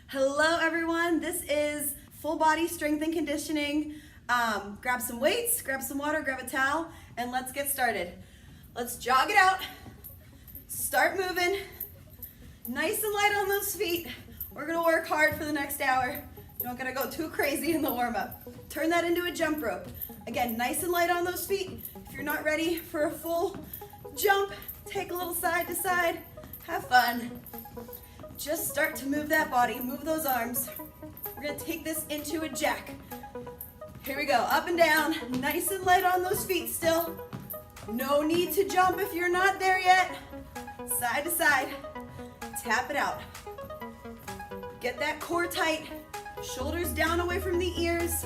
Hello everyone, this is full body strength and conditioning. Grab some weights, grab some water, grab a towel, and let's get started. Let's jog it out, start moving, nice and light on those feet. We're gonna work hard for the next hour. You're not gonna go too crazy in the warm up. Turn that into a jump rope. Again, nice and light on those feet. If you're not ready for a full jump, take a little side to side, have fun. Just start to move that body, move those arms. We're gonna take this into a jack. Here we go, up and down, nice and light on those feet still. No need to jump if you're not there yet. Side to side, tap it out. Get that core tight, shoulders down away from the ears,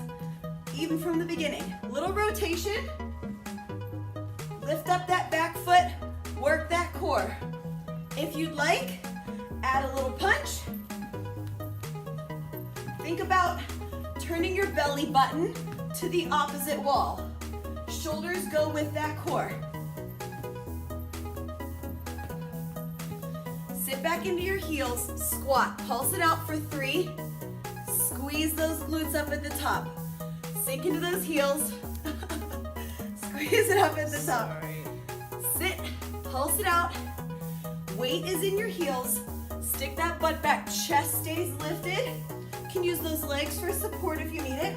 even from the beginning. Little rotation, lift up that back foot, work that core. If you'd like, add a little punch. Think about turning your belly button to the opposite wall. Shoulders go with that core. Sit back into your heels, squat, pulse it out for 3. Squeeze those glutes up at the top. Sink into those heels. Squeeze it up at the top. Sit, pulse it out. Weight is in your heels. Stick that butt back, chest stays lifted. You can use those legs for support if you need it.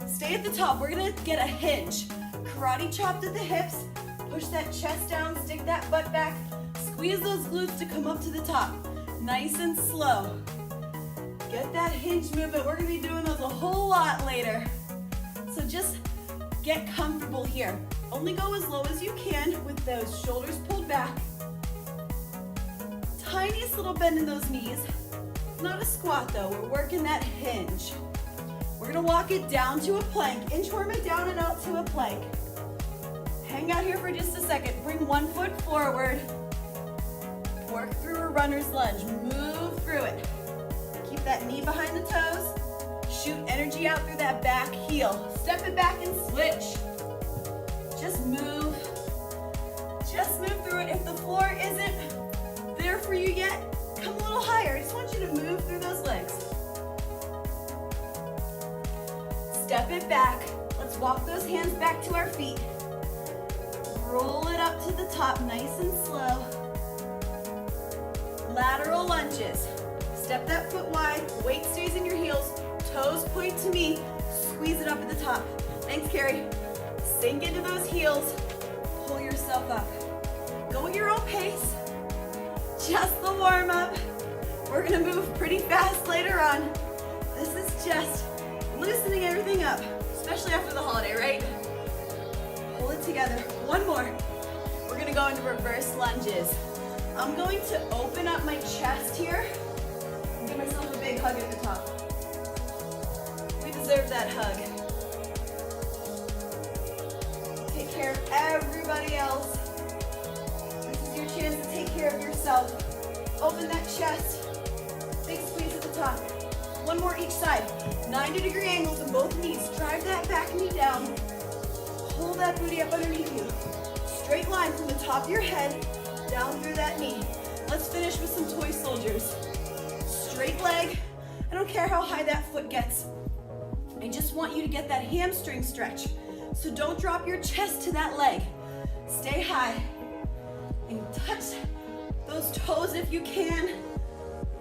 Stay at the top, we're gonna get a hinge. Karate chop to the hips, push that chest down, stick that butt back, squeeze those glutes to come up to the top. Nice and slow. Get that hinge movement, we're gonna be doing those a whole lot later. So just get comfortable here. Only go as low as you can with those shoulders pulled back. Tiniest little bend in those knees. Not a squat though, we're working that hinge. We're gonna walk it down to a plank. Inchworm it down and out to a plank. Hang out here for just a second. Bring one foot forward. Work through a runner's lunge. Move through it. Keep that knee behind the toes. Shoot energy out through that back heel. Step it back and switch. Just move. Just move through it. If the floor isn't there for you yet, come a little higher. I just want you to move through those legs. Step it back. Let's walk those hands back to our feet. Roll it up to the top, nice and slow. Lateral lunges. Step that foot wide, weight stays in your heels, toes point to me, squeeze it up at the top. Thanks, Carrie. Sink into those heels, pull yourself up. Go at your own pace. Just the warm up. We're gonna move pretty fast later on. This is just loosening everything up, especially after the holiday, right? Pull it together. One more. We're gonna go into reverse lunges. I'm going to open up my chest here and give myself a big hug at the top. We deserve that hug. Take care of everybody else. This is your chance to take care of yourself. Open that chest. Big squeeze at the top. One more each side. 90-degree angles in both knees. Drive that back knee down. Pull that booty up underneath you. Straight line from the top of your head down through that knee. Let's finish with some toy soldiers. Straight leg. I don't care how high that foot gets. I just want you to get that hamstring stretch. So don't drop your chest to that leg. Stay high and touch those toes if you can.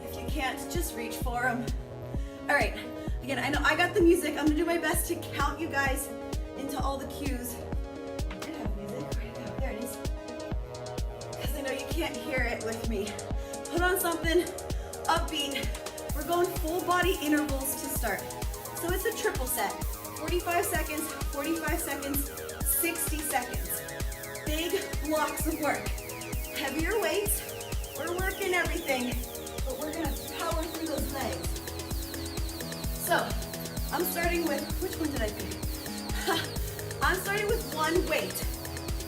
If you can't, just reach for them. All right, again, I know I got the music. I'm gonna do my best to count you guys into all the cues. I did have music, where'd it go? There it is. Because I know you can't hear it with me. Put on something upbeat. We're going full body intervals to start. So it's a triple set. 45 seconds, 45 seconds, 60 seconds. Big blocks of work. Heavier weights, we're working everything, but we're gonna power through those legs. So, I'm starting with, which one did I pick? I'm starting with one weight.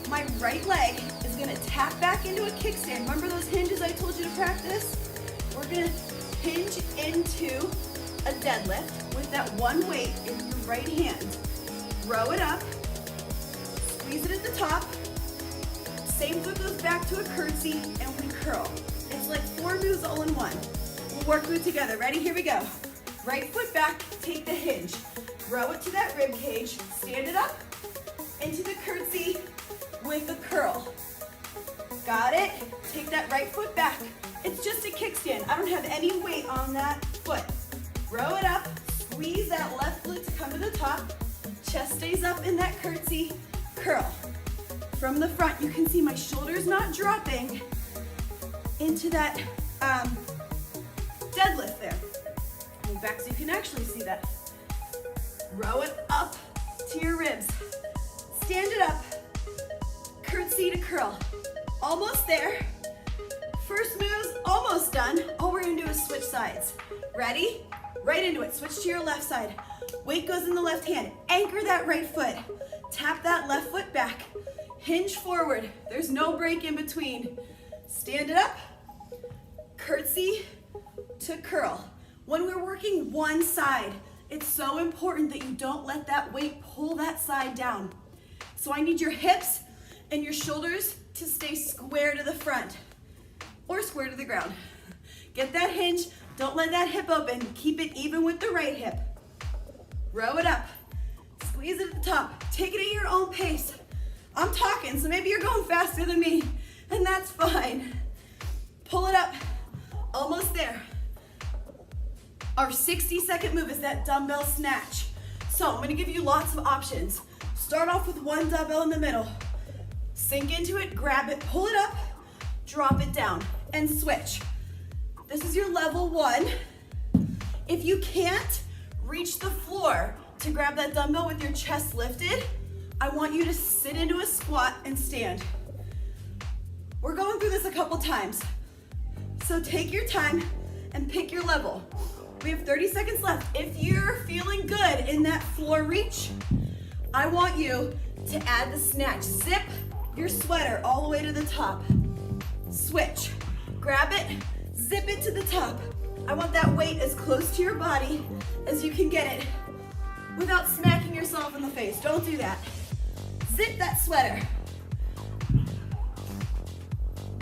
My right leg is gonna tap back into a kickstand. Remember those hinges I told you to practice? We're gonna hinge into a deadlift with that one weight in your right hand. Row it up, squeeze it at the top. Same foot goes back to a curtsy and we curl. It's like 4 moves all in one. We'll work through it together. Ready? Here we go. Right foot back, take the hinge. Row it to that rib cage, stand it up into the curtsy with the curl. Got it? Take that right foot back. It's just a kickstand. I don't have any weight on that foot. Row it up, squeeze that left glute to come to the top. Chest stays up in that curtsy, curl. From the front, you can see my shoulders not dropping into that deadlift there. Move back so you can actually see that. Row it up to your ribs. Stand it up, curtsy to curl. Almost there. First move's almost done. All we're gonna do is switch sides. Ready? Right into it. Switch to your left side. Weight goes in the left hand. Anchor that right foot. Tap that left foot back. Hinge forward. There's no break in between. Stand it up. Curtsy to curl. When we're working one side, it's so important that you don't let that weight pull that side down. So I need your hips and your shoulders to stay square to the front or square to the ground. Get that hinge. Don't let that hip open. Keep it even with the right hip. Row it up. Squeeze it at the top. Take it at your own pace. I'm talking, so maybe you're going faster than me, and that's fine. Pull it up. Almost there. Our 60-second move is that dumbbell snatch. So I'm gonna give you lots of options. Start off with one dumbbell in the middle. Sink into it, grab it, pull it up, drop it down, and switch. This is your level 1. If you can't reach the floor to grab that dumbbell with your chest lifted, I want you to sit into a squat and stand. We're going through this a couple times. So take your time and pick your level. We have 30 seconds left. If you're feeling good in that floor reach, I want you to add the snatch. Zip your sweater all the way to the top. Switch. Grab it, zip it to the top. I want that weight as close to your body as you can get it without smacking yourself in the face. Don't do that. Zip that sweater.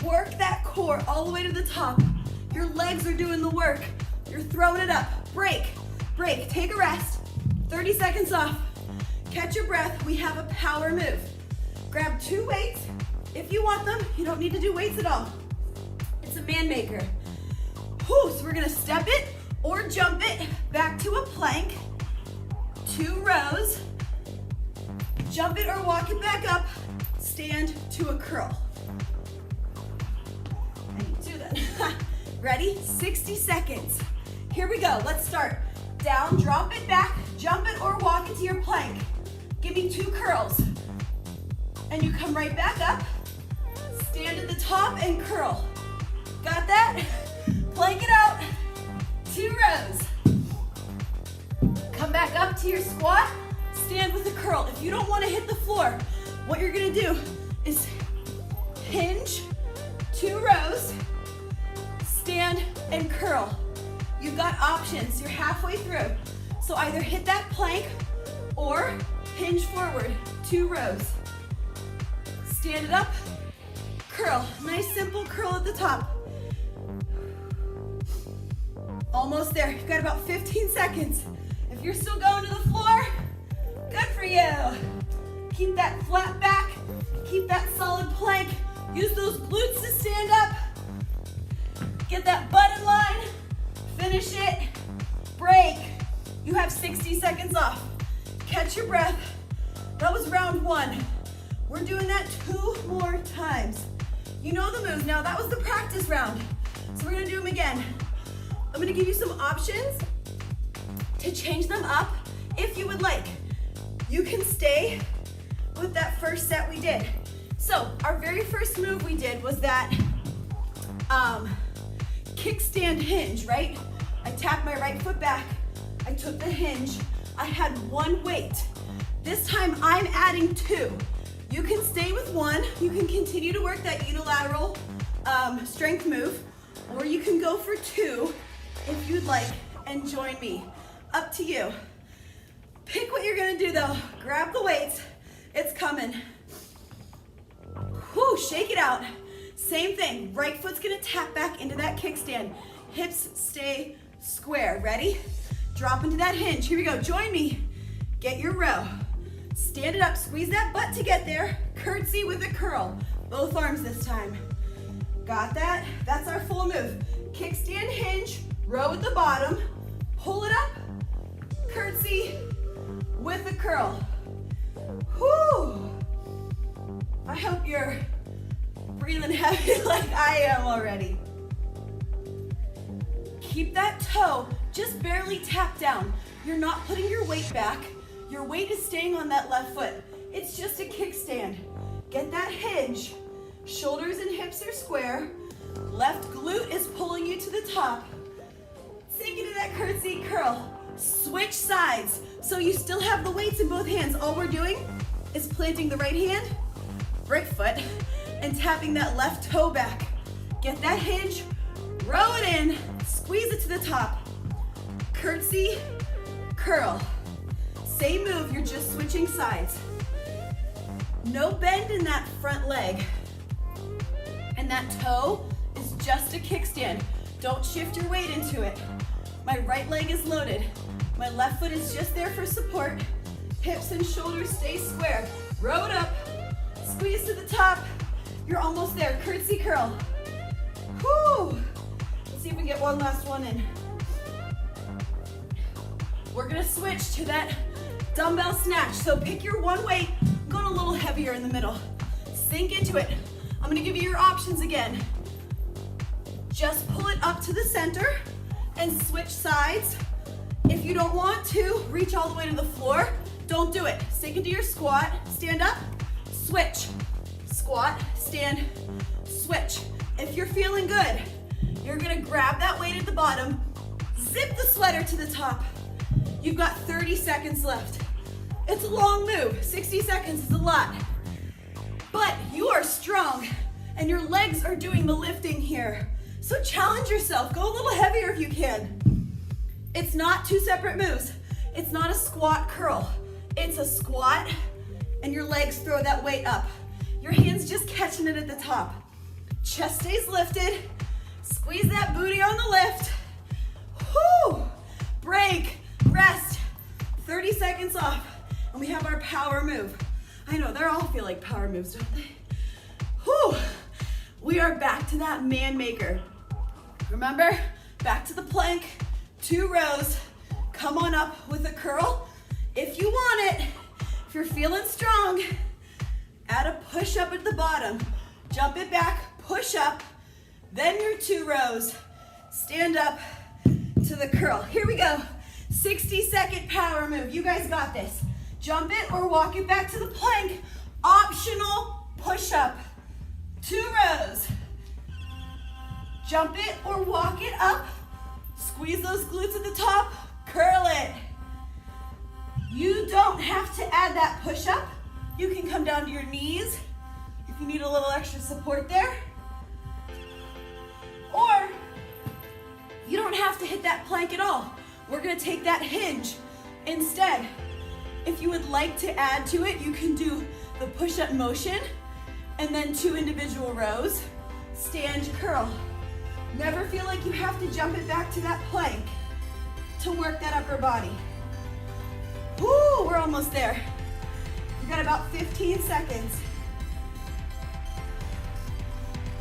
Work that core all the way to the top. Your legs are doing the work. You're throwing it up. Break, break, take a rest. 30 seconds off. Catch your breath. We have a power move. Grab 2 weights. If you want them, you don't need to do weights at all. It's a man maker. Whew, so we're gonna step it or jump it back to a plank. 2 rows. Jump it or walk it back up. Stand to a curl. I need to do that. Ready? 60 seconds. Here we go. Let's start. Down, drop it back, jump it or walk it to your plank. Give me 2 curls. And you come right back up. Stand at the top and curl. Got that? Plank it out. 2 rows. Come back up to your squat. Stand with a curl. If you don't want to hit the floor, what you're gonna do is hinge, 2 rows, stand and curl. You've got options. You're halfway through. So either hit that plank or hinge forward, 2 rows. Stand it up, curl. Nice simple curl at the top. Almost there. You've got about 15 seconds. If you're still going to the floor, good for you. Keep that flat back. Keep that solid plank. Use those glutes to stand up. Get that butt in line. Finish it. Break. You have 60 seconds off. Catch your breath. That was round 1. We're doing that 2 more times. You know the moves. Now that was the practice round. So we're gonna do them again. I'm gonna give you some options to change them up if you would like. You can stay with that first set we did. So our very first move we did was that kickstand hinge, right? I tapped my right foot back. I took the hinge. I had 1 weight. This time I'm adding 2. You can stay with 1. You can continue to work that unilateral strength move, or you can go for 2 if you'd like and join me. Up to you. Pick what you're gonna do though. Grab the weights. It's coming. Whew, shake it out. Same thing. Right foot's gonna tap back into that kickstand. hips stay square. Ready? Drop into that hinge. Here we go, join me. Get your row. Stand it up, squeeze that butt to get there. Curtsy with a curl. Both arms this time. Got that? That's our full move. Kickstand hinge, row at the bottom, pull it up, curtsy with a curl. Whew. I hope you're breathing heavy like I am already. Keep that toe just barely tapped down. You're not putting your weight back. Your weight is staying on that left foot. It's just a kickstand. Get that hinge. Shoulders and hips are square. Left glute is pulling you to the top. Sink into that curtsy curl. Switch sides. So you still have the weights in both hands. All we're doing is planting the right hand, right foot, and tapping that left toe back. Get that hinge, row it in, squeeze it to the top. Curtsy, curl. Same move, you're just switching sides. No bend in that front leg. And that toe is just a kickstand. Don't shift your weight into it. My right leg is loaded. My left foot is just there for support. Hips and shoulders stay square. Row it up, squeeze to the top. You're almost there, curtsy curl. Whew. Let's see if we can get one last one in. We're gonna switch to that dumbbell snatch. So pick your one weight, I'm going a little heavier in the middle. Sink into it. I'm gonna give you your options again. Just pull it up to the center and switch sides. If you don't want to reach all the way to the floor, don't do it. Sink into your squat, stand up, switch. Squat, stand, switch. If you're feeling good, you're gonna grab that weight at the bottom, zip the sweater to the top. You've got 30 seconds left. It's a long move, 60 seconds is a lot. But you are strong and your legs are doing the lifting here. So challenge yourself, go a little heavier if you can. It's not two separate moves. It's not a squat curl. It's a squat and your legs throw that weight up. Your hands just catching it at the top. Chest stays lifted. Squeeze that booty on the lift. Whew. Break, rest, 30 seconds off. And we have our power move. I know, they all feel like power moves, don't they? Whew. We are back to that man maker. Remember, back to the plank, 2 rows. Come on up with a curl. If you want it, if you're feeling strong, add a push up at the bottom. Jump it back, push up, then your 2 rows. Stand up to the curl. Here we go. 60-second power move. You guys got this. Jump it or walk it back to the plank. Optional push up. 2 rows. Jump it or walk it up. Squeeze those glutes at the top. Curl it. You don't have to add that push up. You can come down to your knees if you need a little extra support there. Or you don't have to hit that plank at all. We're gonna take that hinge instead. If you would like to add to it, you can do the push-up motion and then 2 individual rows. Stand, curl. Never feel like you have to jump it back to that plank to work that upper body. Woo, we're almost there. We've got about 15 seconds.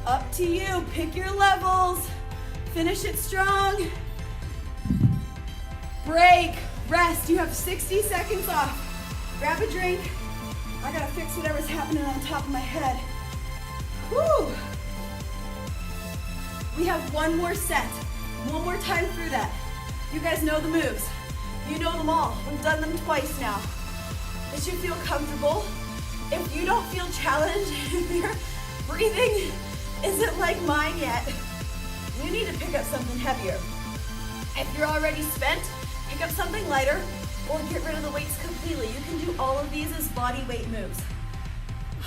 Up to you, pick your levels. Finish it strong. Break, rest. You have 60 seconds off. Grab a drink. I gotta fix whatever's happening on top of my head. Woo! We have one more set. One more time through that. You guys know the moves. You know them all. We've done them twice now. It should feel comfortable. If you don't feel challenged, if your breathing isn't like mine yet, you need to pick up something heavier. If you're already spent, pick up something lighter or get rid of the weights completely. You can do all of these as body weight moves.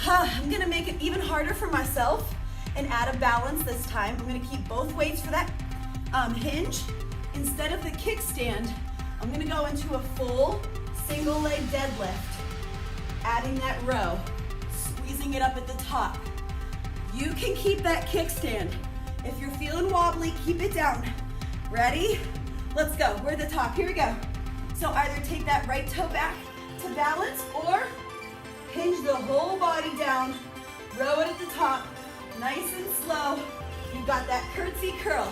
I'm gonna make it even harder for myself and add a balance this time. I'm gonna keep both weights for that hinge. Instead of the kickstand, I'm gonna go into a full single leg deadlift, adding that row, squeezing it up at the top. You can keep that kickstand. If you're feeling wobbly, keep it down. Ready? Let's go. We're at the top. Here we go. So either take that right toe back to balance or hinge the whole body down. Row it at the top. Nice and slow. You've got that curtsy curl.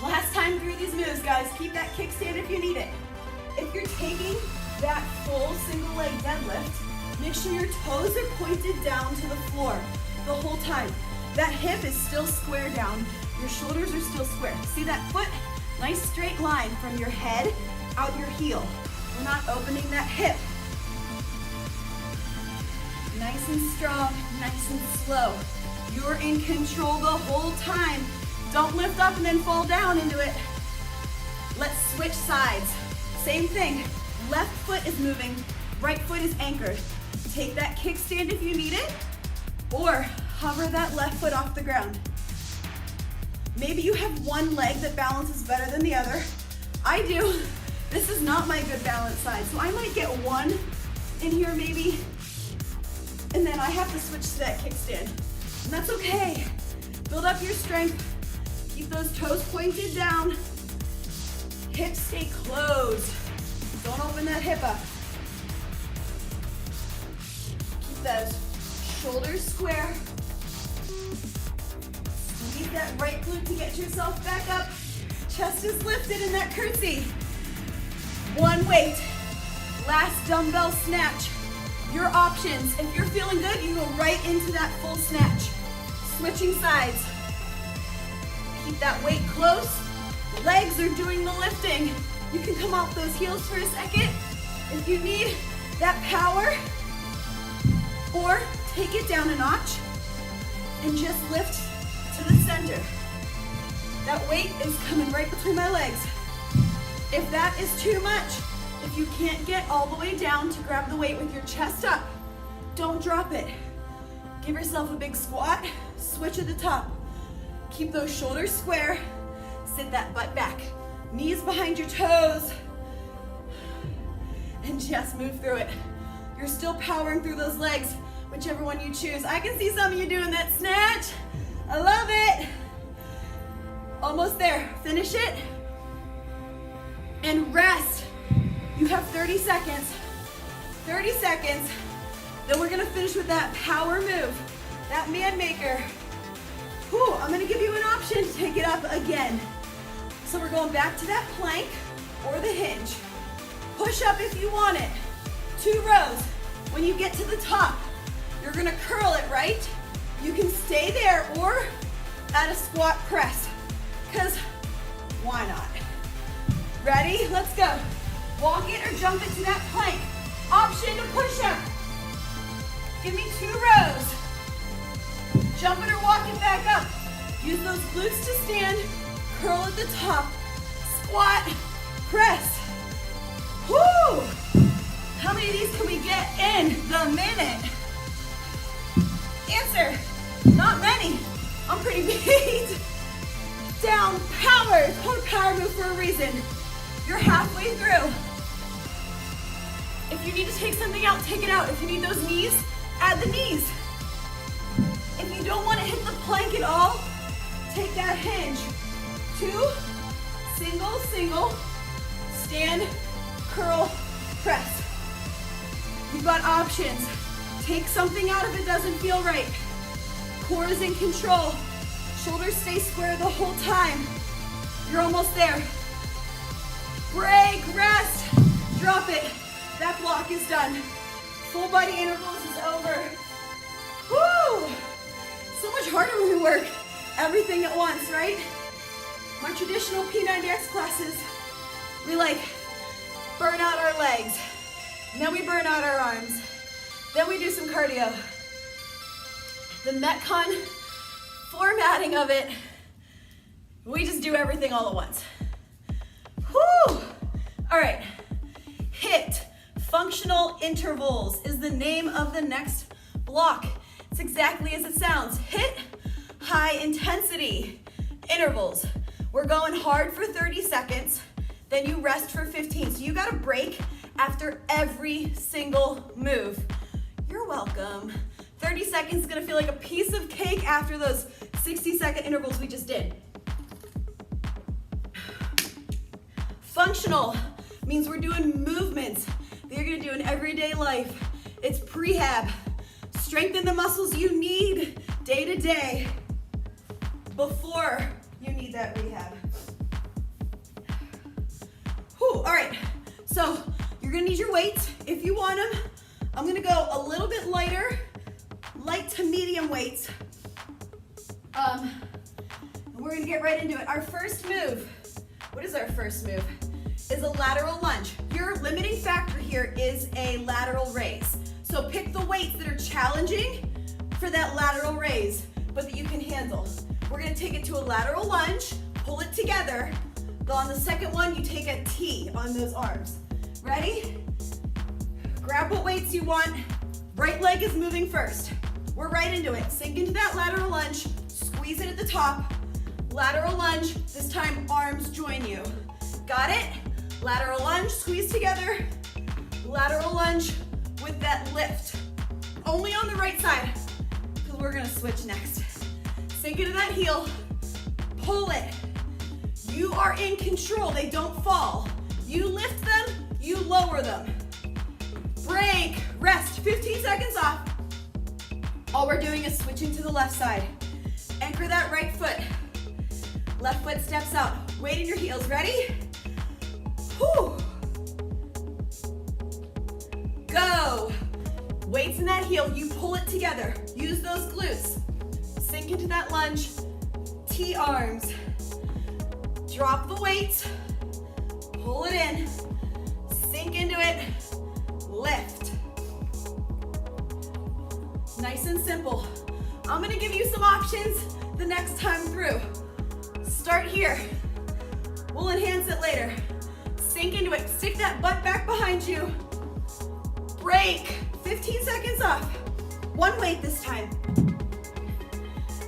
Last time through these moves, guys. Keep that kickstand if you need it. If you're taking that full single leg deadlift, make sure your toes are pointed down to the floor the whole time. That hip is still square down. Your shoulders are still square. See that foot? Nice straight line from your head out your heel. We're not opening that hip. Nice and strong, nice and slow. You're in control the whole time. Don't lift up and then fall down into it. Let's switch sides. Same thing. Left foot is moving, right foot is anchored. Take that kickstand if you need it, or hover that left foot off the ground. Maybe you have one leg that balances better than the other. I do. This is not my good balance side, so I might get one in here maybe, and then I have to switch to that kickstand. And that's okay. Build up your strength. Keep those toes pointed down. Hips stay closed. Don't open that hip up. Keep those shoulders square. Squeeze that right glute to get yourself back up. Chest is lifted in that curtsy. One weight. Last dumbbell snatch. Your options. If you're feeling good, you go right into that full snatch. Switching sides. Keep that weight close. Legs are doing the lifting. You can come off those heels for a second if you need that power, or take it down a notch and just lift to the center. That weight is coming right between my legs. If that is too much, if you can't get all the way down to grab the weight with your chest up, don't drop it. Give yourself a big squat, switch at the top. Keep those shoulders square, sit that butt back. Knees behind your toes, and just move through it. You're still powering through those legs, whichever one you choose. I can see some of you doing that snatch. I love it. Almost there. Finish it. And rest. You have 30 seconds. 30 seconds. Then we're gonna finish with that power move, that man maker. Whew, I'm gonna give you an option to take it up again. So we're going back to that plank or the hinge. Push up if you want it. 2 rows. When you get to the top, you're gonna curl it, right? You can stay there or add a squat press, because why not? Ready? Let's go. Walk it or jump it to that plank. Option to push up. Give me 2 rows. Jump it or walk it back up. Use those glutes to stand. Curl at the top, squat, press. Whoo! How many of these can we get in the minute? Answer, not many. I'm pretty beat. Down, power. It's called a power move for a reason. You're halfway through. If you need to take something out, take it out. If you need those knees, add the knees. If you don't want to hit the plank at all, take that hinge. 2, single, single, stand, curl, press. You've got options. Take something out if it doesn't feel right. Core is in control. Shoulders stay square the whole time. You're almost there. Break, rest, drop it. That block is done. Full body intervals is over. Woo! So much harder when we work everything at once, right? My traditional P90X classes, we like burn out our legs, and then we burn out our arms, then we do some cardio. The Metcon formatting of it, we just do everything all at once. Whew! All right, HIIT, functional intervals, is the name of the next block. It's exactly as it sounds. HIIT, high intensity intervals. We're going hard for 30 seconds, then you rest for 15. So you got a break after every single move. You're welcome. 30 seconds is gonna feel like a piece of cake after those 60-second intervals we just did. Functional means we're doing movements that you're gonna do in everyday life. It's prehab. Strengthen the muscles you need day to day before you need that rehab. Whew, all right, so you're gonna need your weights if you want them. I'm gonna go a little bit lighter, light to medium weights. And we're gonna get right into it. Our first move, what is our first move? Is a lateral lunge. Your limiting factor here is a lateral raise. So pick the weights that are challenging for that lateral raise, but that you can handle. We're gonna take it to a lateral lunge, pull it together. On the second one, you take a T on those arms. Ready? Grab what weights you want. Right leg is moving first. We're right into it. Sink into that lateral lunge, squeeze it at the top. Lateral lunge, this time arms join you. Got it? Lateral lunge, squeeze together. Lateral lunge with that lift. Only on the right side, because we're gonna switch next. Sink into that heel, pull it. You are in control, they don't fall. You lift them, you lower them. Break, rest, 15 seconds off. All we're doing is switching to the left side. Anchor that right foot. Left foot steps out. Weight in your heels, ready? Whew. Go. Weights in that heel, you pull it together. Use those glutes. Sink into that lunge. T arms. Drop the weight. Pull it in. Sink into it. Lift. Nice and simple. I'm gonna give you some options the next time through. Start here. We'll enhance it later. Sink into it. Stick that butt back behind you. Break. 15 seconds off. One weight this time.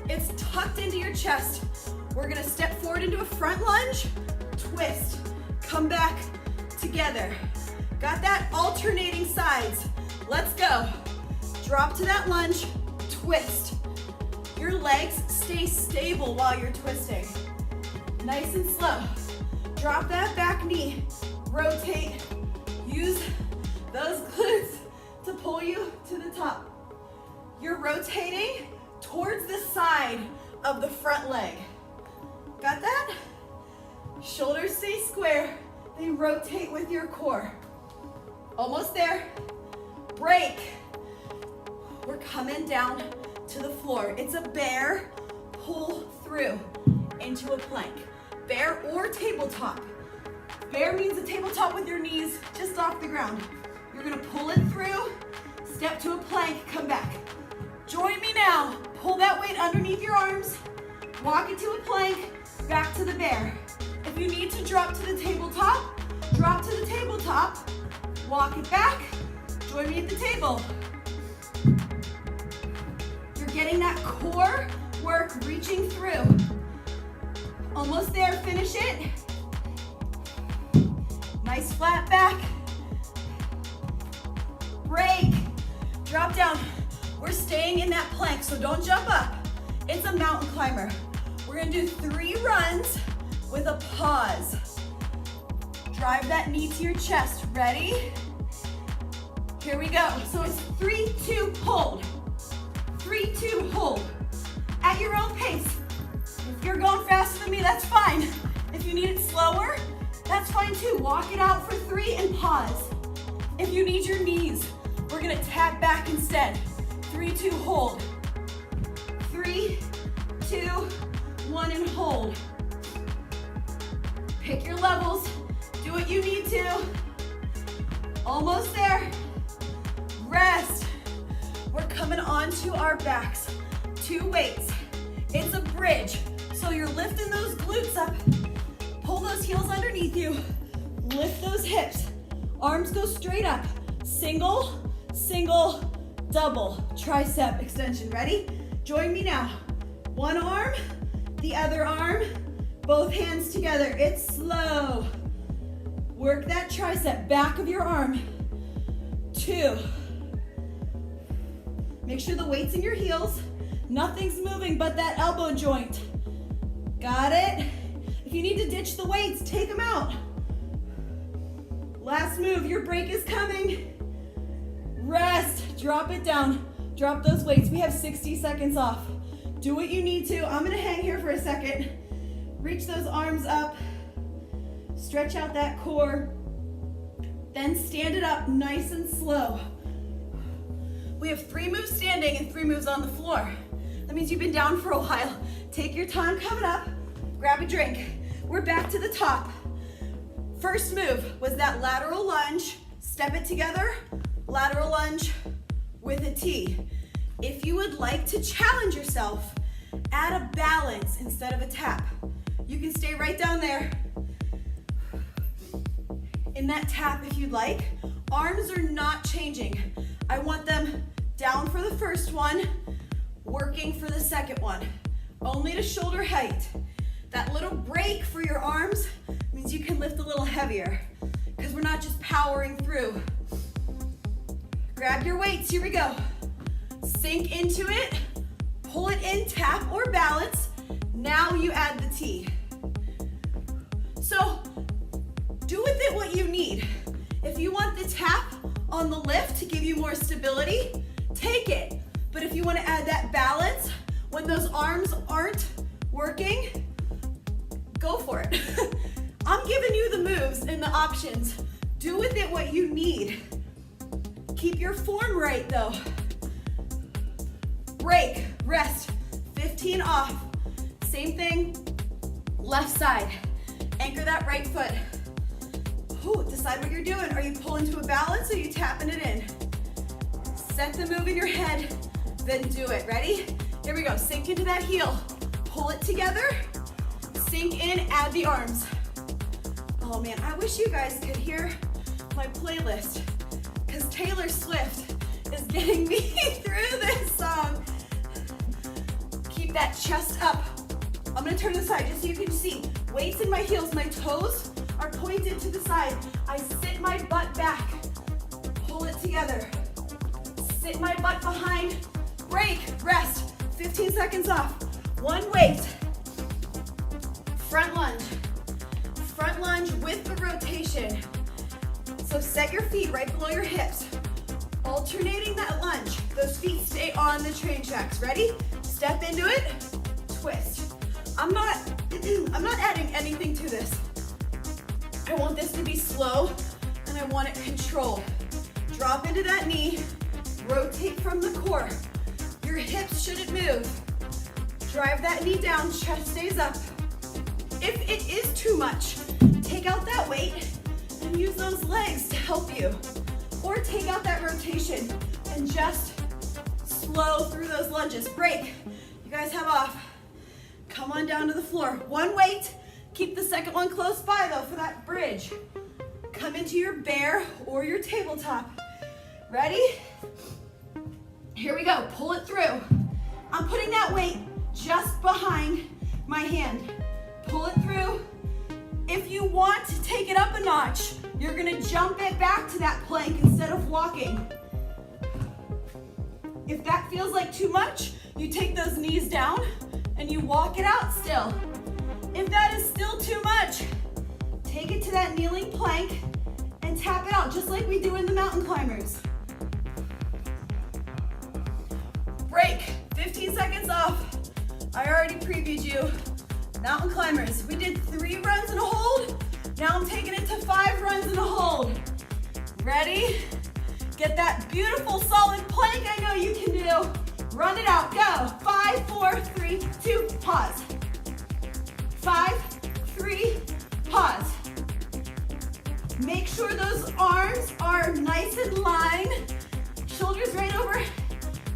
It's tucked into your chest. We're gonna step forward into a front lunge, twist, come back together. Got that? Alternating sides. Let's go. Drop to that lunge, twist. Your legs stay stable while you're twisting. Nice and slow. Drop that back knee, rotate. Use those glutes to pull you to the top. You're rotating towards the side of the front leg. Got that? Shoulders stay square. They rotate with your core. Almost there. Break. We're coming down to the floor. It's a bear pull through into a plank. Bear or tabletop. Bear means a tabletop with your knees just off the ground. You're gonna pull it through, step to a plank, come back. Join me now. Pull that weight underneath your arms, walk it to a plank, back to the bear. If you need to drop to the tabletop, drop to the tabletop, walk it back, join me at the table. You're getting that core work, reaching through. Almost there, finish it. Nice flat back. Break, drop down. We're staying in that plank, so don't jump up. It's a mountain climber. We're gonna do 3 runs with a pause. Drive that knee to your chest, ready? Here we go. So it's 3, 2, hold. 3, 2, hold. At your own pace. If you're going faster than me, that's fine. If you need it slower, that's fine too. Walk it out for 3 and pause. If you need your knees, we're gonna tap back instead. 3, 2, hold. 3, 2, 1, and hold. Pick your levels. Do what you need to. Almost there. Rest. We're coming onto our backs. 2 weights. It's a bridge. So you're lifting those glutes up. Pull those heels underneath you. Lift those hips. Arms go straight up. Single, single, double. Tricep extension. Ready? Join me now. One arm, the other arm, both hands together. It's slow. Work that tricep, back of your arm. 2. Make sure the weight's in your heels. Nothing's moving but that elbow joint. Got it? If you need to ditch the weights, take them out. Last move, your break is coming. Rest, drop it down. Drop those weights. We have 60 seconds off. Do what you need to. I'm gonna hang here for a second. Reach those arms up. Stretch out that core. Then stand it up nice and slow. We have 3 moves standing and 3 moves on the floor. That means you've been down for a while. Take your time coming up. Grab a drink. We're back to the top. First move was that lateral lunge. Step it together. Lateral lunge with a T. If you would like to challenge yourself, add a balance instead of a tap. You can stay right down there in that tap if you'd like. Arms are not changing. I want them down for the first one, working for the second one. Only to shoulder height. That little break for your arms means you can lift a little heavier because we're not just powering through. Grab your weights, here we go. Sink into it, pull it in, tap or balance. Now you add the T. So do with it what you need. If you want the tap on the lift to give you more stability, take it. But if you want to add that balance when those arms aren't working, go for it. I'm giving you the moves and the options. Do with it what you need. Keep your form right though. Break, rest, 15 off. Same thing, left side. Anchor that right foot. Ooh, decide what you're doing. Are you pulling to a balance or are you tapping it in? Set the move in your head, then do it. Ready? Here we go. Sink into that heel. Pull it together. Sink in, add the arms. Oh man, I wish you guys could hear my playlist because Taylor Swift is getting me through this song. Keep that chest up. I'm gonna turn to the side just so you can see. Weights in my heels, my toes are pointed to the side. I sit my butt back, pull it together. Sit my butt behind, break, rest, 15 seconds off. One weight, front lunge with the rotation. So set your feet right below your hips, alternating that lunge. Those feet stay on the train tracks. Ready? Step into it, twist. I'm not adding anything to this. I want this to be slow and I want it controlled. Drop into that knee, rotate from the core. Your hips shouldn't move. Drive that knee down, chest stays up. If it is too much, take out that weight and use those legs to help you. Or take out that rotation and just slow through those lunges. Break. You guys have off. Come on down to the floor. One weight. Keep the second one close by though for that bridge. Come into your bear or your tabletop. Ready? Here we go. Pull it through. I'm putting that weight just behind my hand. Pull it through. If you want to take it up a notch, you're gonna jump it back to that plank instead of walking. If that feels like too much, you take those knees down and you walk it out still. If that is still too much, take it to that kneeling plank and tap it out, just like we do in the mountain climbers. Break, 15 seconds off. I already previewed you. Mountain climbers, we did 3 runs and a hold. Now I'm taking it to 5 runs and a hold. Ready? Get that beautiful solid plank I know you can do. Run it out, go. 5, 4, 3, 2, pause. 5, 3, pause. Make sure those arms are nice in line. Shoulders right over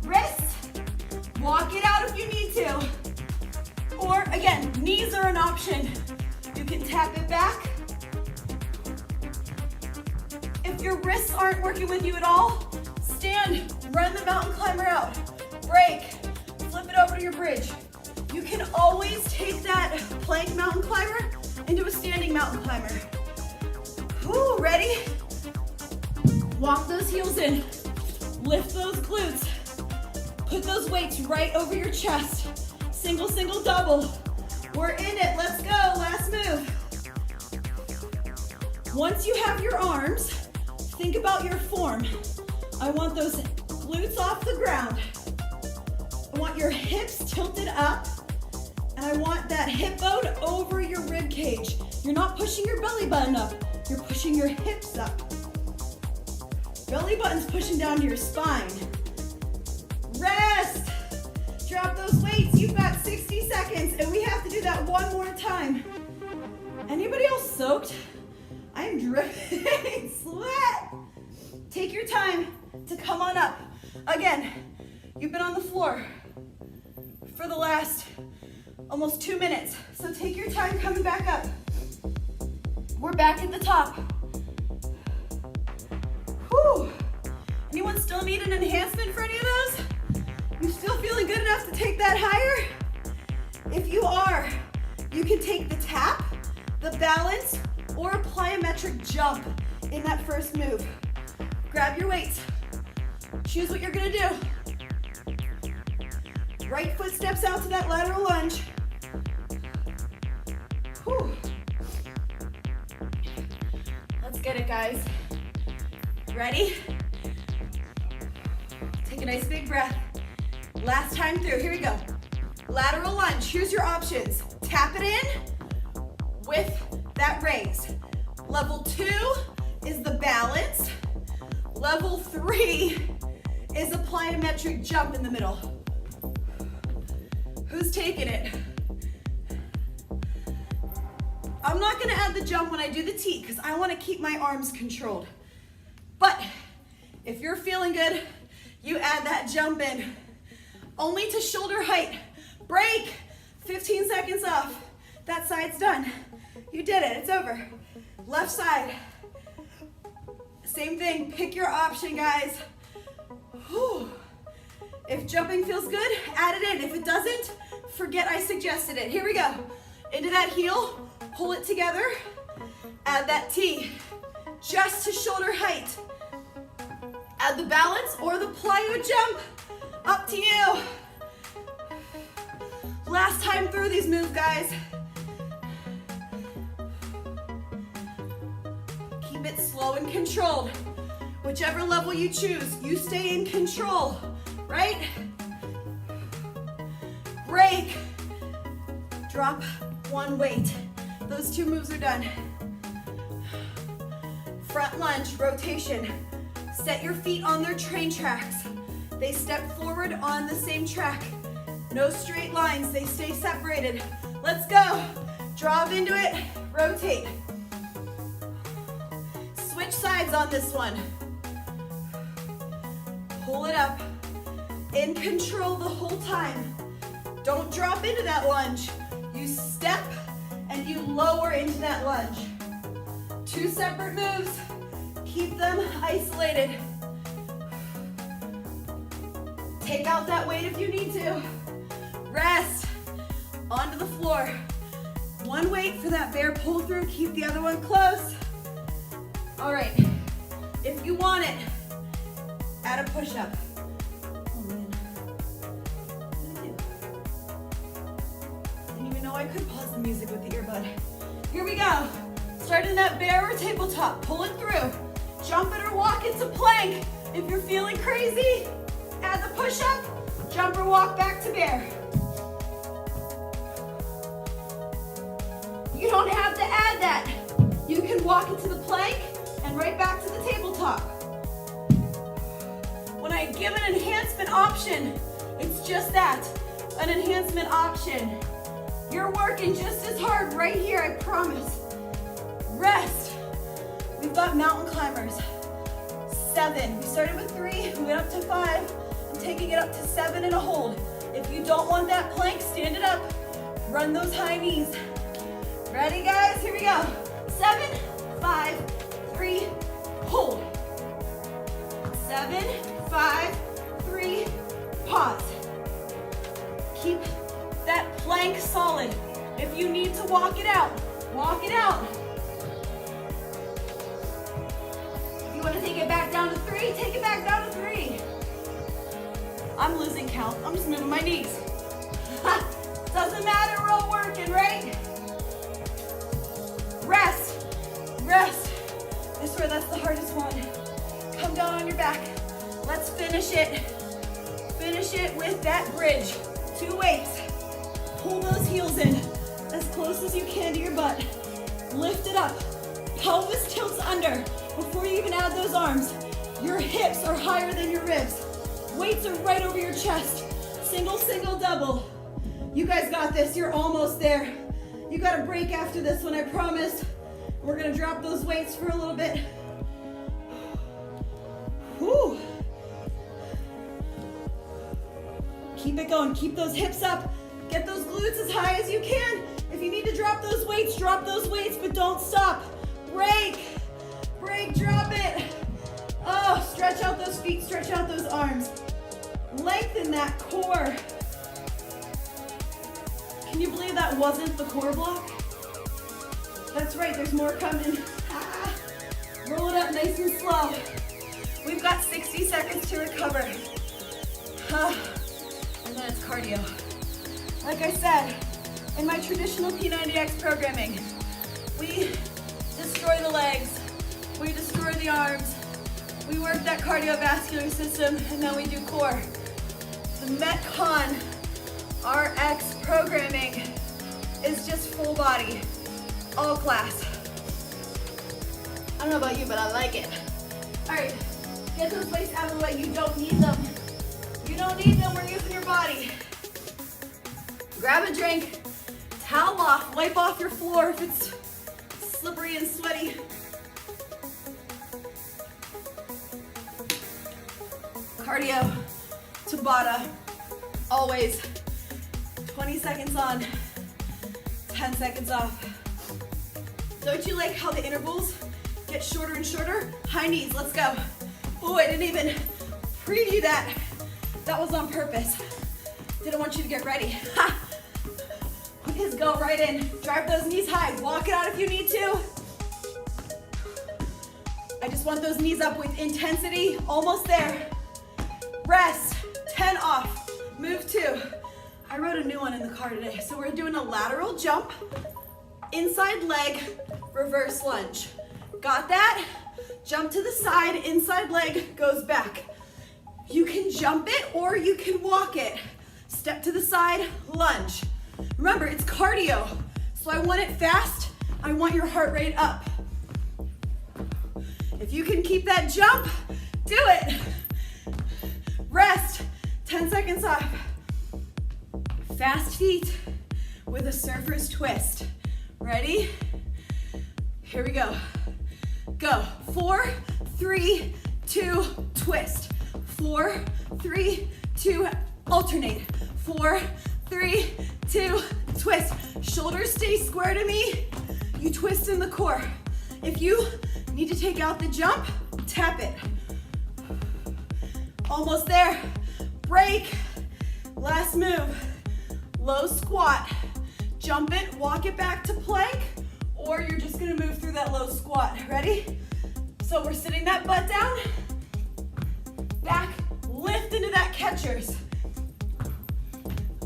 wrists. Walk it out if you need to. Or again, knees are an option. You can tap it back. If your wrists aren't working with you at all, stand, run the mountain climber out. Break, flip it over to your bridge. You can always take that plank mountain climber into a standing mountain climber. Woo, ready? Walk those heels in, lift those glutes, put those weights right over your chest. Single, single, double. We're in it, let's go, last move. Once you have your arms, think about your form. I want those glutes off the ground. I want your hips tilted up, and I want that hip bone over your rib cage. You're not pushing your belly button up, you're pushing your hips up. Belly button's pushing down to your spine. Rest. Drop those weights. You've got 60 seconds, and we have to do that one more time. Anybody else soaked? I am dripping sweat. Take your time to come on up. Again, you've been on the floor for the last almost 2 minutes. So take your time coming back up. We're back at the top. Whew. Anyone still need an enhancement for any of those? You still feeling good enough to take that higher? If you are, you can take the tap, the balance, or a plyometric jump in that first move. Grab your weights. Choose what you're gonna do. Right foot steps out to that lateral lunge. Whew. Let's get it, guys. Ready? Take a nice big breath. Last time through, here we go. Lateral lunge, here's your options. Tap it in with that raise. Level 2 is the balance. Level 3 is a plyometric jump in the middle. Who's taking it? I'm not gonna add the jump when I do the T because I wanna keep my arms controlled. But if you're feeling good, you add that jump in. Only to shoulder height. Break. 15 seconds off. That side's done. You did it. It's over. Left side. Same thing. Pick your option, guys. Whew. If jumping feels good, add it in. If it doesn't, forget I suggested it. Here we go. Into that heel. Pull it together. Add that T. Just to shoulder height. Add the balance or the plyo jump. Up to you. Last time through these moves, guys. Keep it slow and controlled. Whichever level you choose, you stay in control, right? Break. Drop one weight. Those 2 moves are done. Front lunge, rotation. Set your feet on their train tracks. They step forward on the same track. No straight lines, they stay separated. Let's go. Drop into it, rotate. Switch sides on this one. Pull it up. In control the whole time. Don't drop into that lunge. You step and you lower into that lunge. 2 separate moves. Keep them isolated. Take out that weight if you need to. Rest. Onto the floor. 1 weight for that bear pull through. Keep the other one close. All right. If you want it, add a push-up. Oh man. What did I do? Didn't even know I could pause the music with the earbud. Here we go. Start in that bear or tabletop. Pull it through. Jump it or walk into plank. If you're feeling crazy, add the push-up. Jump or walk back to bear. You don't have to add that. You can walk into the plank and right back to the tabletop. When I give an enhancement option, it's just that, an enhancement option. You're working just as hard right here, I promise. Rest. We've got mountain climbers. 7. We started with 3, we went up to 5. I'm taking it up to 7 and a hold. If you don't want that plank, stand it up. Run those high knees. Ready, guys? Here we go. 7, 5, 3, hold. 7, 5, 3, pause. Keep that plank solid. If you need to walk it out, walk it out. If you want to take it back down to 3, take it back down to 3. I'm losing count. I'm just moving my knees. Doesn't matter, we're all working, right? Rest, rest. back. Let's finish it. Finish it with that bridge. 2 weights. Pull those heels in as close as you can to your butt. Lift it up. Pelvis tilts under. Before you even add those arms, your hips are higher than your ribs. Weights are right over your chest. Single, single, double. You guys got this. You're almost there. You got a break after this one, I promise. We're gonna drop those weights for a little bit. Whew. Keep it going. Keep those hips up. Get those glutes as high as you can. If you need to drop those weights, but don't stop. Break, break, drop it. Oh, stretch out those feet, stretch out those arms. Lengthen that core. Can you believe that wasn't the core block? That's right, there's more coming. Ah. Roll it up nice and slow. We've got 60 seconds to recover. And then it's cardio. Like I said, in my traditional P90X programming, we destroy the legs, we destroy the arms, we work that cardiovascular system, and then we do core. The Metcon RX programming is just full body, all class. I don't know about you, but I like it. All right, get those weights out of the way. You don't need them. You don't need them. We're using your body. Grab a drink, towel off, wipe off your floor if it's slippery and sweaty. Cardio, Tabata, always. 20 seconds on, 10 seconds off. Don't you like how the intervals get shorter and shorter? High knees, let's go. Oh, I didn't even preview that. That was on purpose. Didn't want you to get ready. Ha! Just go right in. Drive those knees high. Walk it out if you need to. I just want those knees up with intensity. Almost there. Rest. 10 off. Move 2. I wrote a new one in the car today. So we're doing a lateral jump, inside leg, reverse lunge. Got that? Jump to the side, inside leg goes back. You can jump it or you can walk it. Step to the side, lunge. Remember, it's cardio. So I want it fast. I want your heart rate up. If you can keep that jump, do it. Rest, 10 seconds off. Fast feet with a surfer's twist. Ready? Here we go. Go. 4, 3, 2, twist. 4, 3, 2, alternate. 4, 3, 2, twist. Shoulders stay square to me. You twist in the core. If you need to take out the jump, tap it. Almost there. Break. Last move. Low squat. Jump it, walk it back to plank, or you're just gonna move through that low squat. Ready? So we're sitting that butt down. Back, lift into that catchers.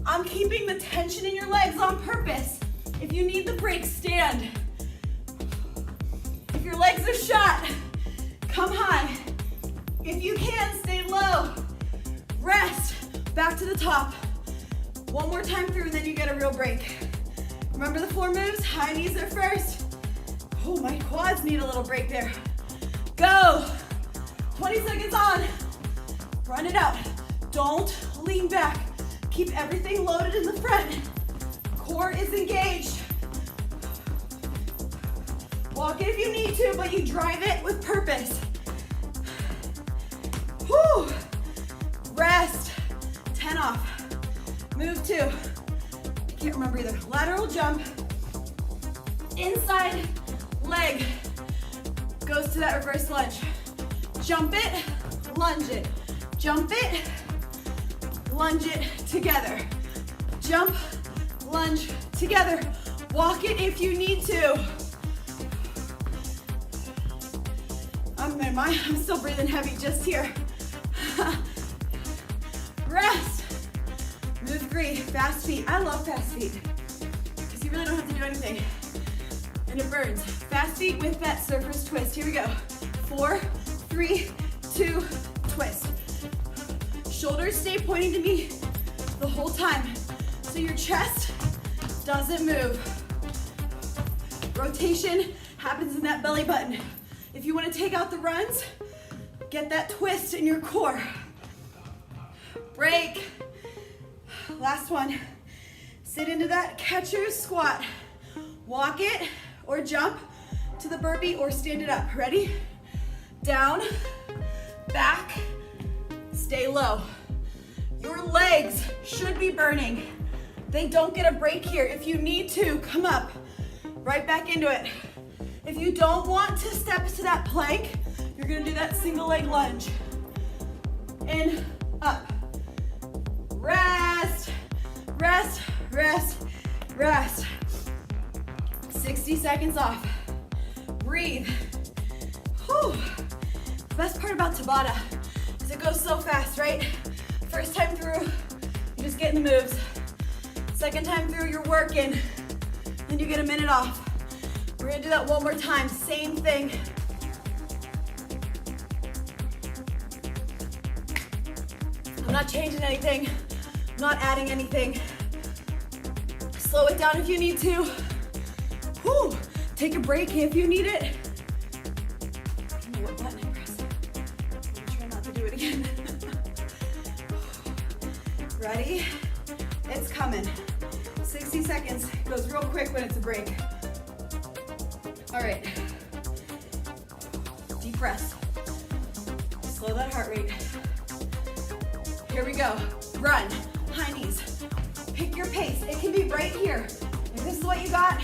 I'm keeping the tension in your legs on purpose. If you need the break, stand. If your legs are shot, come high. If you can, stay low. Rest, back to the top. One more time through, and then you get a real break. Remember the 4 moves? High knees are first. Oh, my quads need a little break there. Go. 20 seconds on. Run it out. Don't lean back. Keep everything loaded in the front. Core is engaged. Walk it if you need to, but you drive it with purpose. Whew. Rest. 10 off. Move 2. I can't remember either. Lateral jump. Inside leg goes to that reverse lunge. Jump it, lunge it. Jump it, lunge it together. Jump, lunge together. Walk it if you need to. I'm still breathing heavy just here. Rest. Move 3, fast feet. I love fast feet because you really don't have to do anything and it burns. Fast feet with that surfer's twist. Here we go. 4, 3, 2, twist. Shoulders stay pointing to me the whole time, so your chest doesn't move. Rotation happens in that belly button. If you want to take out the runs, get that twist in your core. Break. Last one. Sit into that catcher's squat. Walk it or jump to the burpee or stand it up. Ready? Down, back, stay low. Your legs should be burning. They don't get a break here. If you need to, come up, right back into it. If you don't want to step to that plank, you're gonna do that single leg lunge. In, up. Rest, rest, rest, rest. 60 seconds off. Breathe. Whew. The best part about Tabata is it goes so fast, right? First time through, you just get in the moves. Second time through, you're working. Then you get a minute off. We're gonna do that one more time, same thing. I'm not changing anything, I'm not adding anything. Slow it down if you need to. Whew. Take a break if you need it. I don't know what button I pressed. I'm trying not to do it again. Ready? It's coming. 60 seconds. Goes real quick when it's a break. All right. Deep breath. Slow that heart rate. Here we go. Run. High knees. Pick your pace. It can be right here. If this is what you got,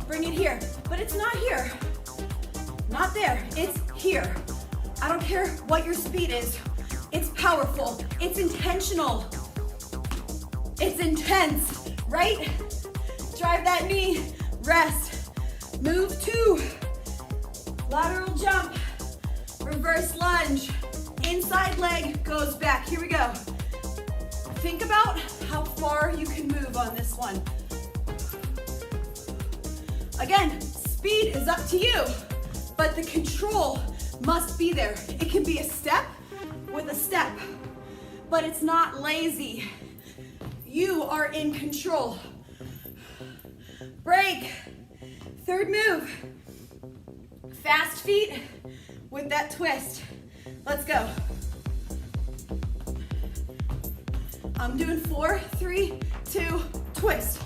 bring it here. But it's not here. Not there. It's here. I don't care what your speed is. It's powerful. It's intentional. It's intense, right? Drive that knee. Rest. Move 2. Lateral jump. Reverse lunge. Inside leg goes back. Here we go. Think about how far you can move on this one. Again, speed is up to you, but the control must be there. It can be a step with a step, but it's not lazy. You are in control. Break. Third move. Fast feet with that twist. Let's go. I'm doing 4, 3, 2, twist.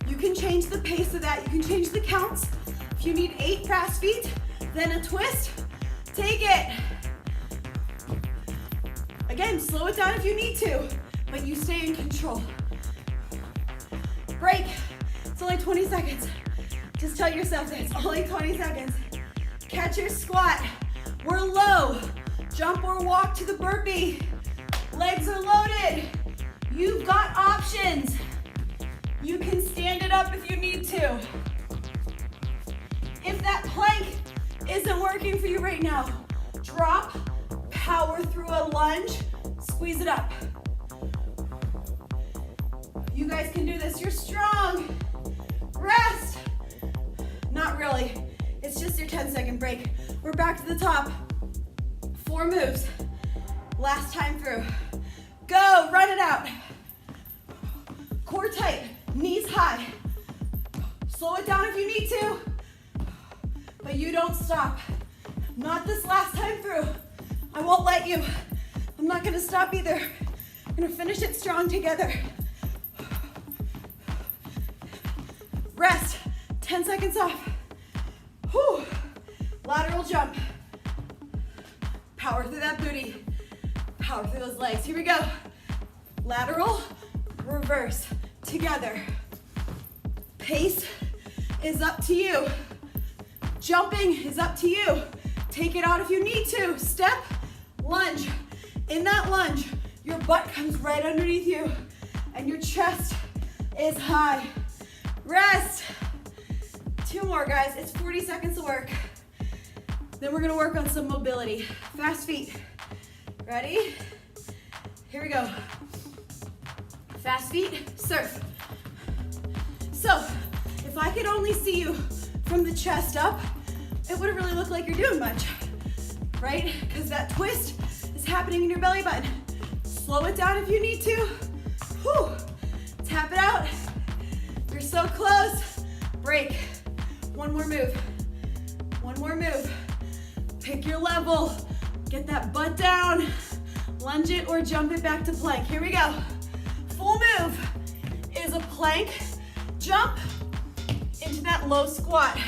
You can change the pace of that. You can change the counts. If you need 8 fast feet, then a twist, take it. Again, slow it down if you need to, but you stay in control. Break. It's only 20 seconds. Just tell yourself that it's only 20 seconds. Catch your squat. We're low. Jump or walk to the burpee. Legs are loaded. You've got options. You can stand it up if you need to. If that plank isn't working for you right now, drop, power through a lunge, squeeze it up. You guys can do this. You're strong. Rest. Not really. It's just your 10-second break. We're back to the top. 4 moves. Last time through. Go, run it out. Core tight, knees high. Slow it down if you need to, but you don't stop. Not this last time through. I won't let you. I'm not gonna stop either. I'm gonna finish it strong together. Rest, 10 seconds off. Whew. Lateral jump. Power through that booty. Power through those legs. Here we go. Lateral, reverse, together. Pace is up to you. Jumping is up to you. Take it out if you need to. Step, lunge. In that lunge, your butt comes right underneath you and your chest is high. Rest. 2 more, guys. It's 40 seconds of work. Then we're gonna work on some mobility. Fast feet. Ready? Here we go. Fast feet, surf. So, if I could only see you from the chest up, it wouldn't really look like you're doing much, right? Because that twist happening in your belly button. Slow it down if you need to. Whew. Tap it out. You're so close. Break. One more move. One more move. Pick your level. Get that butt down. Lunge it or jump it back to plank. Here we go. Full move is a plank jump into that low squat.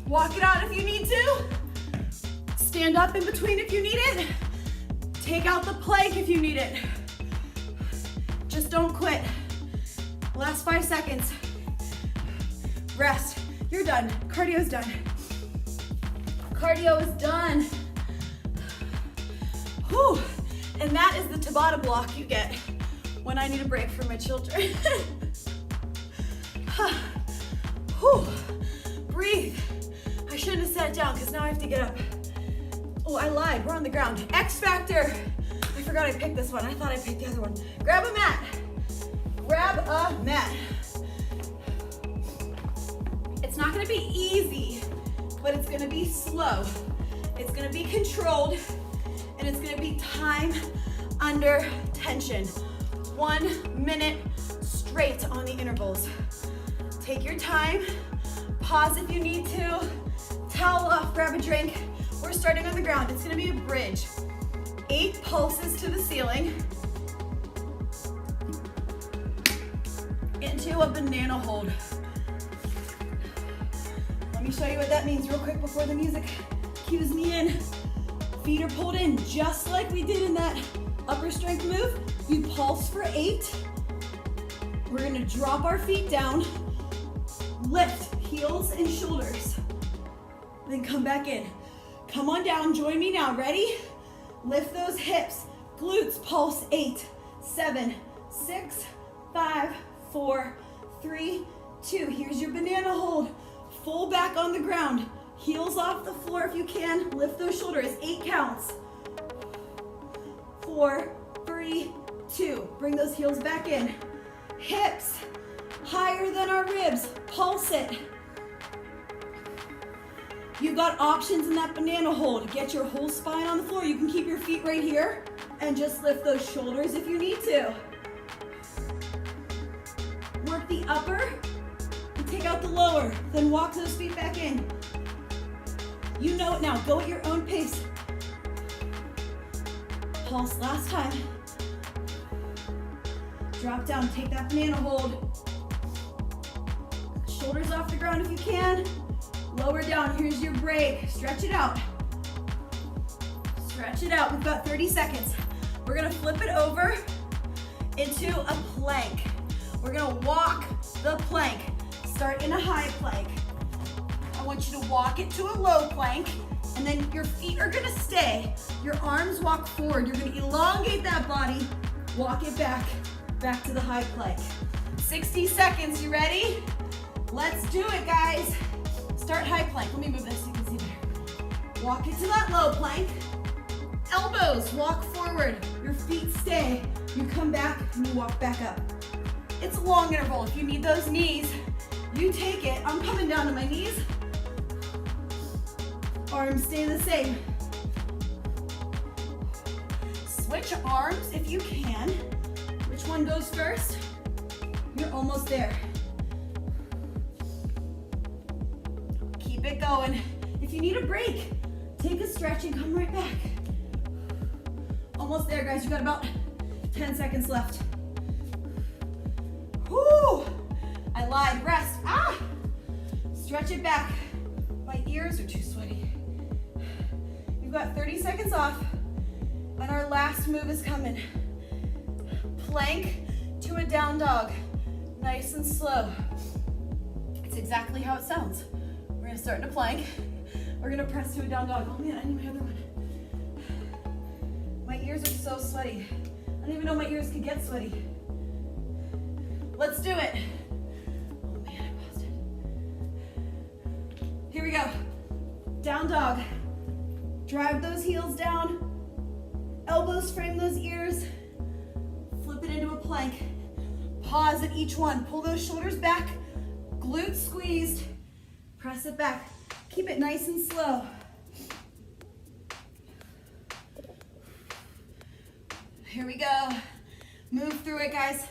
Walk it out if you need to. Stand up in between if you need it. Take out the plank if you need it. Just don't quit. Last 5 seconds. Rest. You're done. Cardio's done. Cardio is done. Whew. And that is the Tabata block you get when I need a break from my children. Whew. Breathe. I shouldn't have sat down because now I have to get up. Oh, I lied. We're on the ground. X Factor. I forgot I picked this one. I thought I picked the other one. Grab a mat. Grab a mat. It's not going to be easy, but it's going to be slow. It's going to be controlled, and it's going to be time under tension. 1 minute straight on the intervals. Take your time. Pause if you need to. Towel off, grab a drink. We're starting on the ground. It's gonna be a bridge. 8 pulses to the ceiling. Into a banana hold. Let me show you what that means real quick before the music cues me in. Feet are pulled in just like we did in that upper strength move. You pulse for 8. We're gonna drop our feet down, lift heels and shoulders, then come back in. Come on down, join me now, ready? Lift those hips, glutes, pulse, 8, 7, 6, 5, 4, 3, 2. Here's your banana hold. Full back on the ground. Heels off the floor if you can. Lift those shoulders, 8 counts. 4, 3, 2. Bring those heels back in. Hips higher than our ribs. Pulse it. You've got options in that banana hold. Get your whole spine on the floor. You can keep your feet right here and just lift those shoulders if you need to. Work the upper and take out the lower. Then walk those feet back in. You know it now. Go at your own pace. Pulse last time. Drop down, take that banana hold. Shoulders off the ground if you can. Lower down, here's your break. Stretch it out. Stretch it out, we've got 30 seconds. We're gonna flip it over into a plank. We're gonna walk the plank. Start in a high plank. I want you to walk it to a low plank, and then your feet are gonna stay. Your arms walk forward. You're gonna elongate that body, walk it back to the high plank. 60 seconds, you ready? Let's do it, guys. Start high plank. Let me move this so you can see better. Walk it to that low plank. Elbows walk forward. Your feet stay. You come back and you walk back up. It's a long interval. If you need those knees, you take it. I'm coming down to my knees. Arms stay the same. Switch arms if you can. Which one goes first? You're almost there. Keep it going. If you need a break, take a stretch and come right back. Almost there, guys. You got about 10 seconds left. Whoo! I lied. Rest. Ah! Stretch it back. My ears are too sweaty. You've got 30 seconds off, and our last move is coming. Plank to a down dog. Nice and slow. It's exactly how it sounds. We're gonna start in a plank. We're gonna press to a down dog. Oh man, I need my other one. My ears are so sweaty. I didn't even know my ears could get sweaty. Let's do it. Oh man, I paused it. Here we go. Down dog. Drive those heels down. Elbows frame those ears. Flip it into a plank. Pause at each one. Pull those shoulders back. Glutes squeezed. Press it back. Keep it nice and slow. Here we go. Move through it, guys.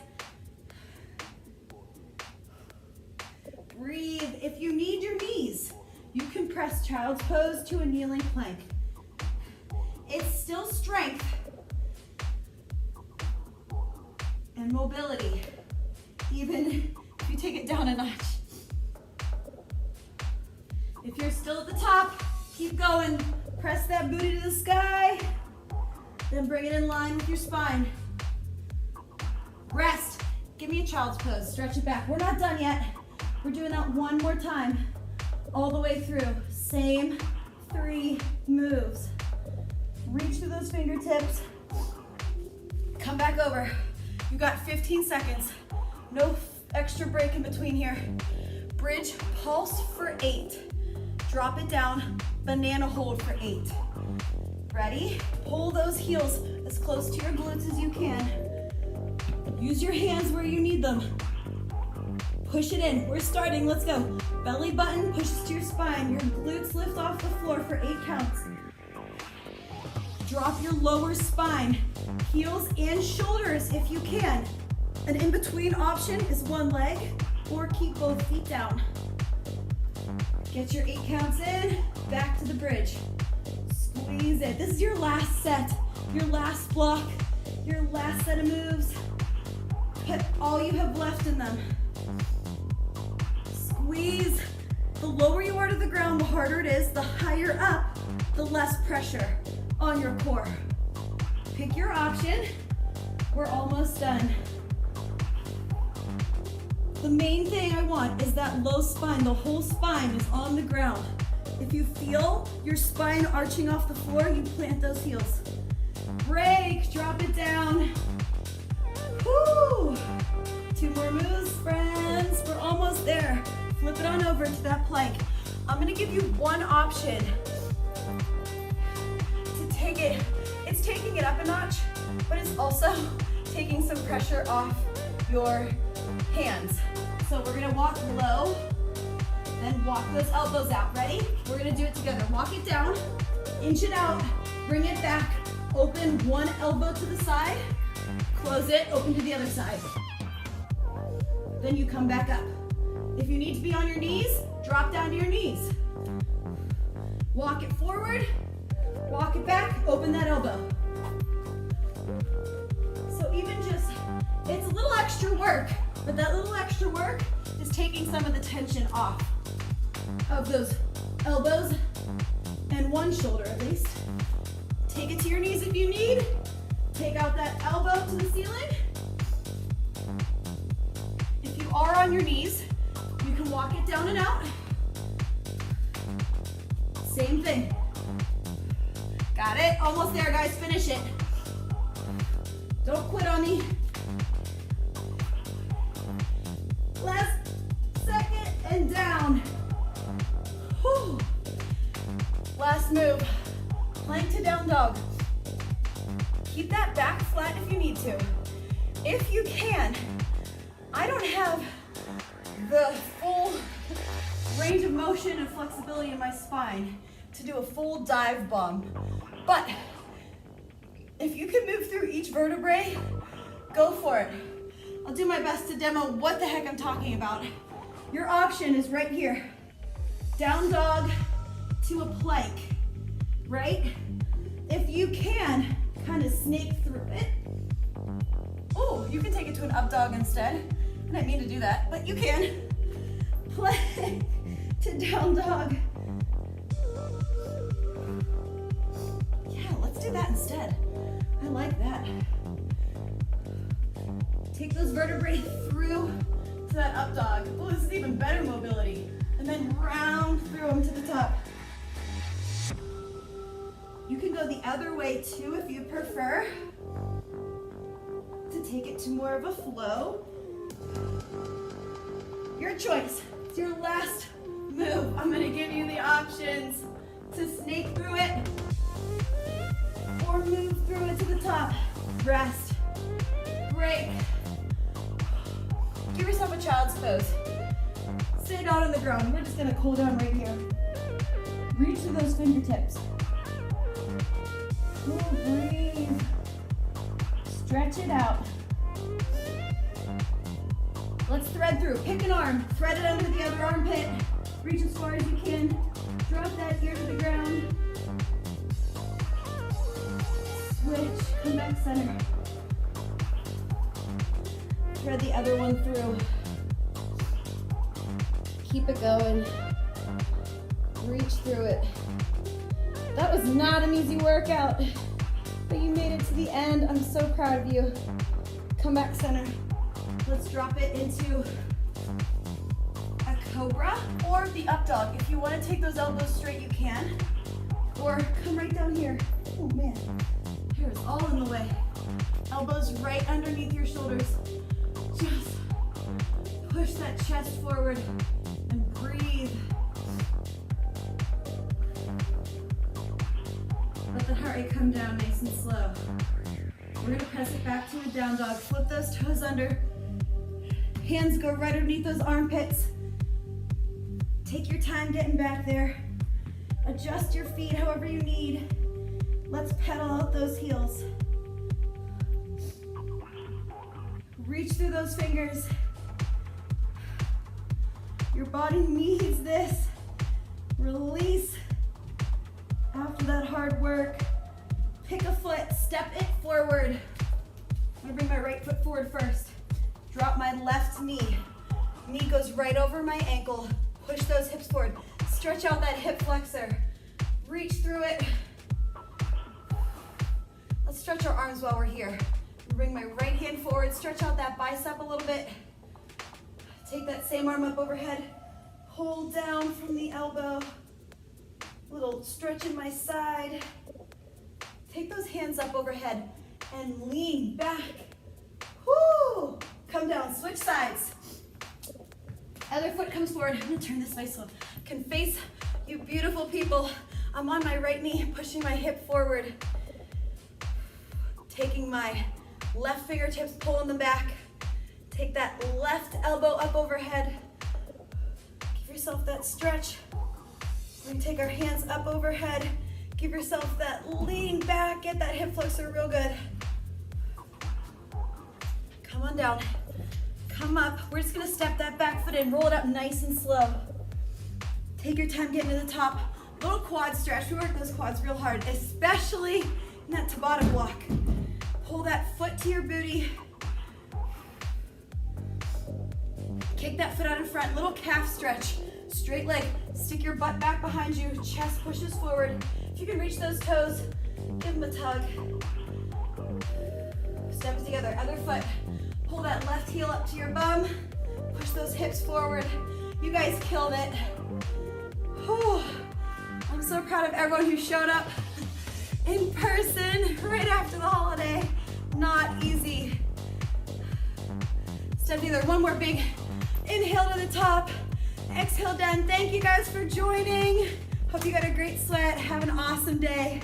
Breathe. If you need your knees, you can press child's pose to a kneeling plank. It's still strength and mobility, even if you take it down a notch. If you're still at the top, keep going. Press that booty to the sky, then bring it in line with your spine. Rest. Give me a child's pose. Stretch it back. We're not done yet. We're doing that one more time, all the way through. Same 3 moves. Reach through those fingertips. Come back over. You got 15 seconds. No extra break in between here. Bridge pulse for 8. Drop it down, banana hold for 8. Ready? Pull those heels as close to your glutes as you can. Use your hands where you need them. Push it in. We're starting. Let's go. Belly button pushes to your spine. Your glutes lift off the floor for 8 counts. Drop your lower spine. Heels and shoulders if you can. An in-between option is one leg or keep both feet down. Get your 8 counts in. Back to the bridge. Squeeze it. This is your last set, your last block, your last set of moves. Put all you have left in them. Squeeze. The lower you are to the ground, the harder it is. The higher up, the less pressure on your core. Pick your option. We're almost done. The main thing I want is that low spine. The whole spine is on the ground. If you feel your spine arching off the floor, you plant those heels. Break, drop it down. Woo! 2 more moves, friends. We're almost there. Flip it on over to that plank. I'm gonna give you one option to take it. It's taking it up a notch, but it's also taking some pressure off your hands. So we're gonna walk low, then walk those elbows out. Ready? We're gonna do it together. Walk it down, inch it out, bring it back. Open one elbow to the side, close it, open to the other side. Then you come back up. If you need to be on your knees, drop down to your knees. Walk it forward, walk it back, open that elbow. So even just, it's a little extra work, but that little extra work is taking some of the tension off of those elbows and one shoulder at least. Take it to your knees if you need. Take out that elbow to the ceiling. If you are on your knees, you can walk it down and out. Same thing. Got it? Almost there, guys. Finish it. Don't quit on me. Last second and down. Whew. Last move. Plank to down dog. Keep that back flat if you need to. If you can, I don't have the full range of motion and flexibility in my spine to do a full dive bomb. But if you can move through each vertebrae, go for it. I'll do my best to demo what the heck I'm talking about. Your option is right here. Down dog to a plank, right? If you can, kind of snake through it. Oh, you can take it to an up dog instead. I didn't mean to do that, but you can. Plank to down dog. Yeah, let's do that instead. I like that. Take those vertebrae through to that up dog. Oh, this is even better mobility. And then round through them to the top. You can go the other way too if you prefer to take it to more of a flow. Your choice. It's your last move. I'm gonna give you the options to snake through it or move through it to the top. Rest, break. Give yourself a child's pose. Sit down on the ground. We're just gonna cool down right here. Reach to those fingertips. Oh, breathe. Stretch it out. Let's thread through. Pick an arm, thread it under the other armpit. Reach as far as you can. Drop that ear to the ground. Switch, come back center. Thread the other one through. Keep it going. Reach through it. That was not an easy workout, but you made it to the end. I'm so proud of you. Come back center. Let's drop it into a cobra or the up dog. If you want to take those elbows straight, you can. Or come right down here. Oh man, hair is all in the way. Elbows right underneath your shoulders. Just push that chest forward and breathe. Let the heart rate come down nice and slow. We're gonna press it back to a down dog. Flip those toes under. Hands go right underneath those armpits. Take your time getting back there. Adjust your feet however you need. Let's pedal out those heels. Reach through those fingers. Your body needs this. Release after that hard work. Pick a foot, step it forward. I'm gonna bring my right foot forward first. Drop my left knee. Knee goes right over my ankle. Push those hips forward. Stretch out that hip flexor. Reach through it. Let's stretch our arms while we're here. Bring my right hand forward, stretch out that bicep a little bit. Take that same arm up overhead. Hold down from the elbow. Little stretch in my side. Take those hands up overhead and lean back. Woo! Come down, switch sides. Other foot comes forward. I'm gonna turn this way so I can face you beautiful people. I'm on my right knee, pushing my hip forward. Taking my left fingertips, pulling them back. Take that left elbow up overhead. Give yourself that stretch. We're gonna take our hands up overhead. Give yourself that lean back. Get that hip flexor real good. Come on down. Come up. We're just gonna step that back foot in. Roll it up nice and slow. Take your time getting to the top. Little quad stretch. We work those quads real hard, especially in that Tabata block. Pull that foot to your booty. Kick that foot out in front. Little calf stretch. Straight leg. Stick your butt back behind you. Chest pushes forward. If you can reach those toes, give them a tug. Step it together. Other foot. Pull that left heel up to your bum. Push those hips forward. You guys killed it. Whew. I'm so proud of everyone who showed up in person right after the holiday. Not easy. Step together. One more big inhale to the top. Exhale down. Thank you guys for joining. Hope you got a great sweat. Have an awesome day.